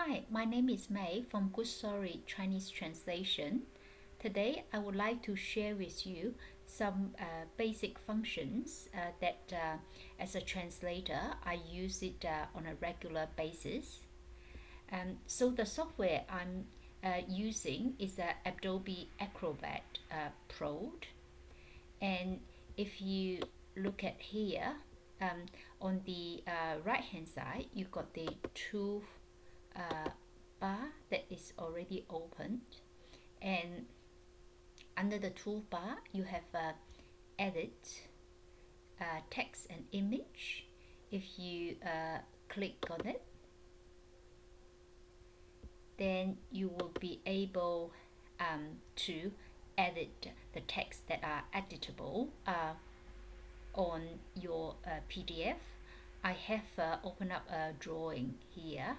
Hi, my name is May from Good Story Chinese Translation. Today, I would like to share with you some basic functions that as a translator, I use it on a regular basis. So the software I'm using is Adobe Acrobat Pro. And if you look at here, on the right hand side, you've got the tool bar that is already opened, and under the toolbar you have edit text and image. If you click on it, then you will be able to edit the text that are editable on your PDF. I have opened up a drawing here,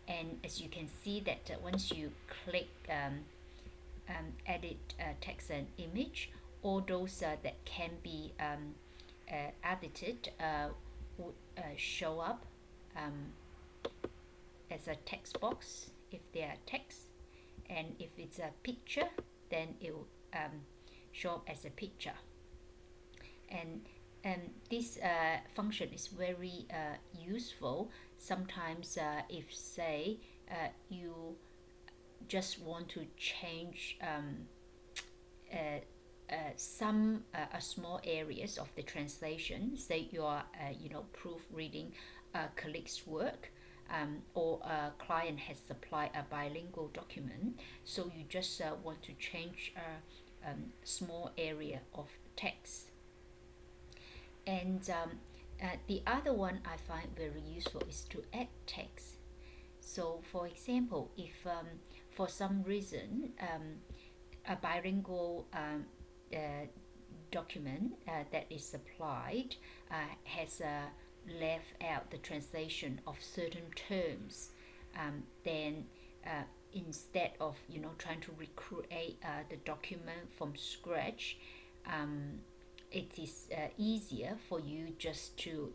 and as you can see that once you click edit text and image, all those that can be edited would show up as a text box if they are text, and if it's a picture, then it will show up as a picture. And this function is very useful. Sometimes if say you just want to change some small areas of the translation, say you are proofreading a colleague's work, or a client has supplied a bilingual document, so you just want to change a small area of text. And the other one I find very useful is to add text. So for example, if for some reason a bilingual document that is supplied has left out the translation of certain terms, then instead of trying to recreate the document from scratch, it is easier for you just to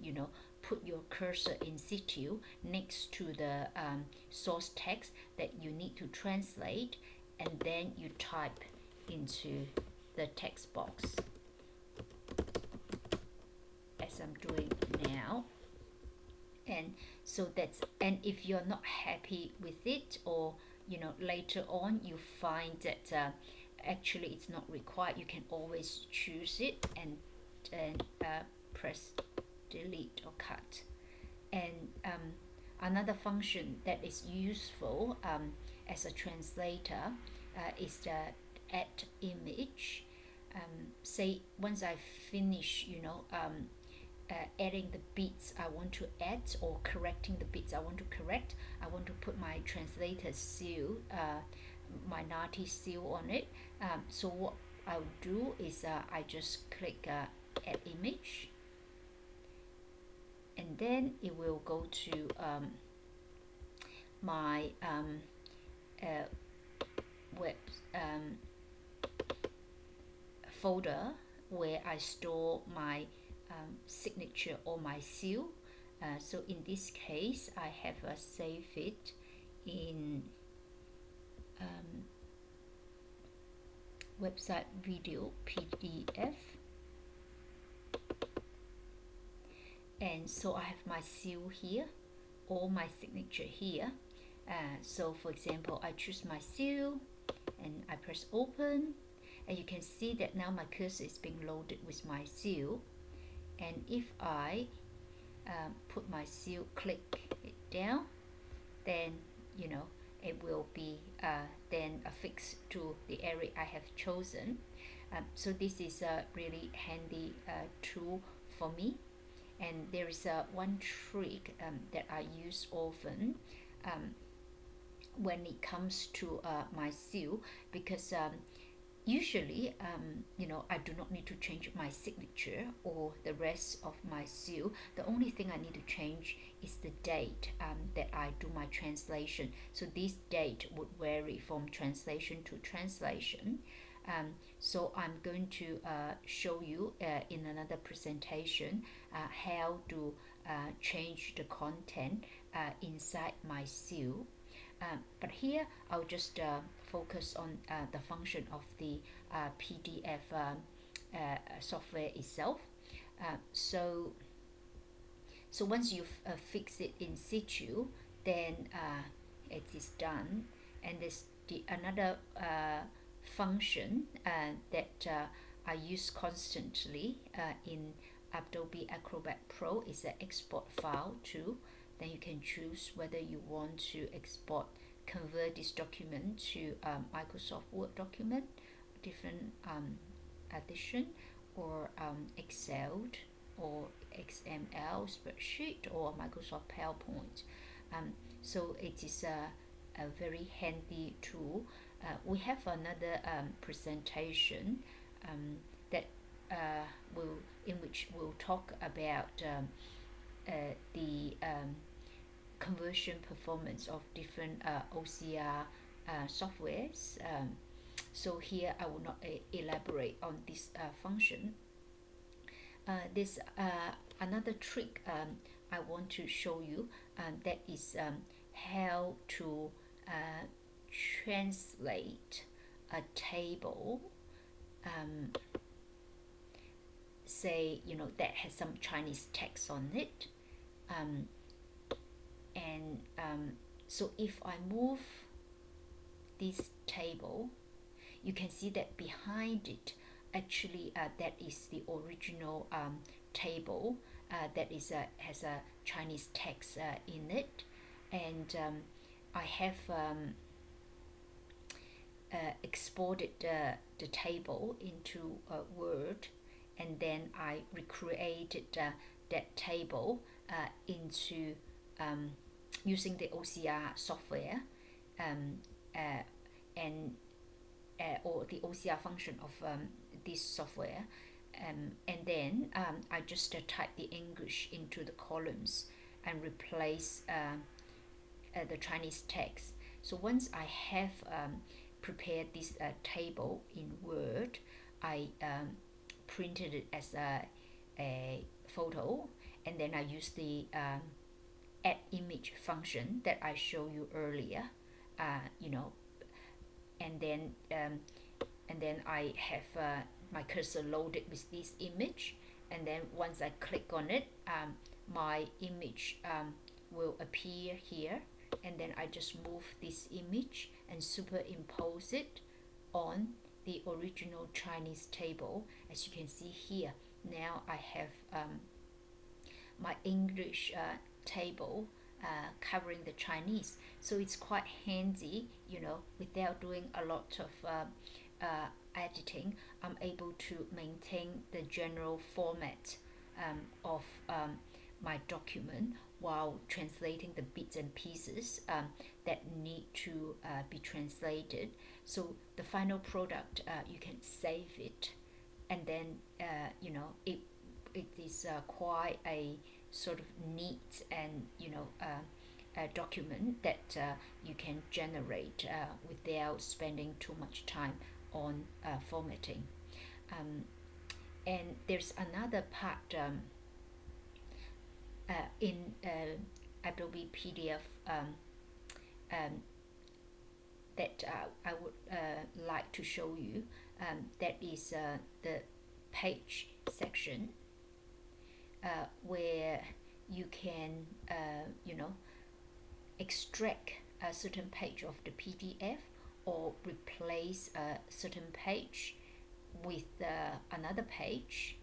put your cursor in situ next to the source text that you need to translate, and then you type into the text box as I'm doing now. And so and if you're not happy with it, or later on you find that actually it's not required, you can always choose it and press delete or cut. And another function that is useful as a translator is the add image. Say once I finish adding the bits I want to add, or correcting the bits I want to correct, I want to put my translator seal, my NAATI seal on it. So what I'll do is I just click add image, and then it will go to my web folder where I store my signature or my seal. So in this case, I have saved it in website video PDF, and so I have my seal here or my signature here. So for example, I choose my seal and I press open, and you can see that now my cursor is being loaded with my seal. And if I put my seal, click it down, then it will be then affixed to the area I have chosen. So this is a really handy tool for me. And there is one trick that I use often when it comes to my seal, because usually I do not need to change my signature or the rest of my seal. The only thing I need to change is the date that I do my translation. So this date would vary from translation to translation. So I'm going to show you in another presentation how to change the content inside my seal. But here I'll just focus on the function of the PDF software itself. So once you've fixed it in situ, then it is done. And there's another function that I use constantly in Adobe Acrobat Pro is an export file tool. Then you can choose whether you want to convert this document to Microsoft Word document, different edition, or Excel, or XML spreadsheet, or Microsoft PowerPoint. So it is a very handy tool. We have another presentation that in which we'll talk about the conversion performance of different OCR softwares. So here I will not elaborate on this function. There's another trick I want to show you, that is how to translate a table, say, that has some Chinese text on it. So if I move this table, you can see that behind it, actually that is the original table that has a Chinese text in it. And I have exported the table into Word, and then I recreated that table into using the OCR software, or the OCR function of this software, and then I just type the English into the columns and replace the Chinese text. So once I have prepared this table in Word, I printed it as a photo, and then I use the add image function that I showed you earlier, and then I have my cursor loaded with this image, and then once I click on it, my image will appear here, and then I just move this image and superimpose it on the original Chinese table. As you can see here, now I have my English table covering the Chinese. So it's quite handy, without doing a lot of editing. I'm able to maintain the general format of my document while translating the bits and pieces that need to be translated. So the final product, you can save it, and then it is quite a sort of neat and a document that you can generate without spending too much time on formatting. And there's another part in Adobe PDF that I would like to show you. That is the page section, where you can extract a certain page of the PDF, or replace a certain page with another page,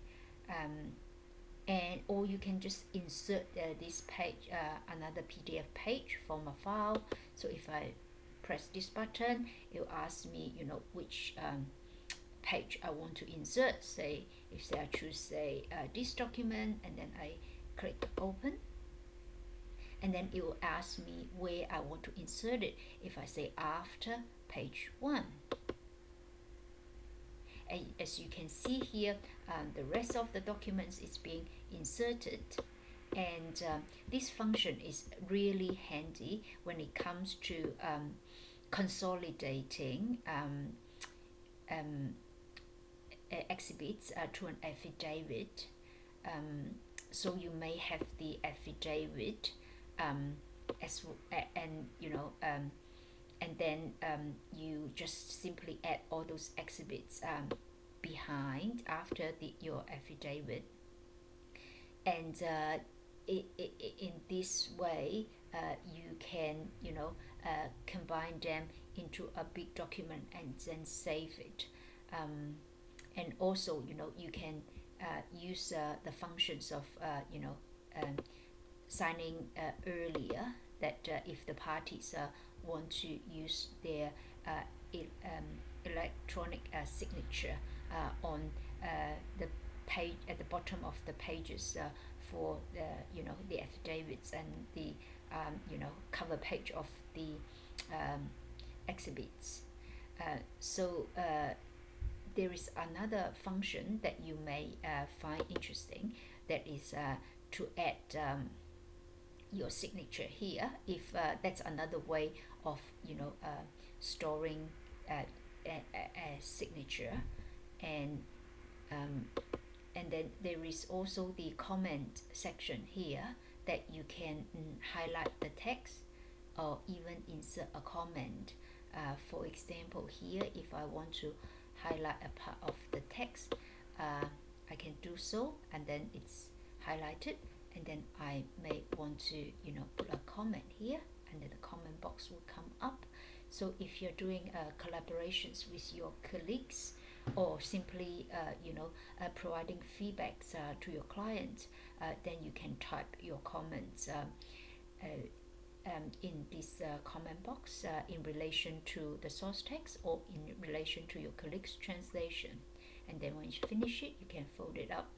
or you can just insert this page, another PDF page from a file. So if I press this button, it will ask me which page I want to insert. Say I choose this document, and then I click open, and then it will ask me where I want to insert it. If I say after page 1, and as you can see here, the rest of the documents is being inserted. And this function is really handy when it comes to consolidating exhibits to an affidavit. so you may have the affidavit, as and and then you just simply add all those exhibits behind after your affidavit, and in this way you can combine them into a big document and then save it, and also you can use the functions of signing earlier, that if the parties want to use their electronic signature on the page at the bottom of the pages for the affidavits and the cover page of the exhibits. So there is another function that you may find interesting, that is to add your signature here. If that's another way of storing a signature, and then there is also the comment section here, that you can highlight the text or even insert a comment. For example, here, if I want to highlight a part of the text, I can do so, and then it's highlighted, and then I may want to put a comment here, and then the comment box will come up. So if you're doing collaborations with your colleagues, or simply providing feedbacks to your clients, then you can type your comments in this comment box in relation to the source text or in relation to your colleague's translation, and then when you finish it, you can fold it up.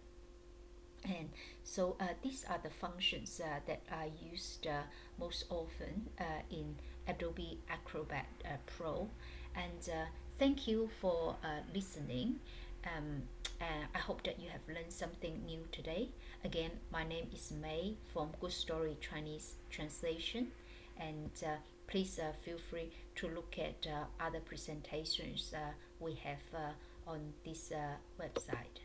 And so these are the functions that are used most often in Adobe Acrobat Pro. And thank you for listening. I hope that you have learned something new today. Again, my name is May from Good Story Chinese Translation, and please feel free to look at other presentations we have on this website.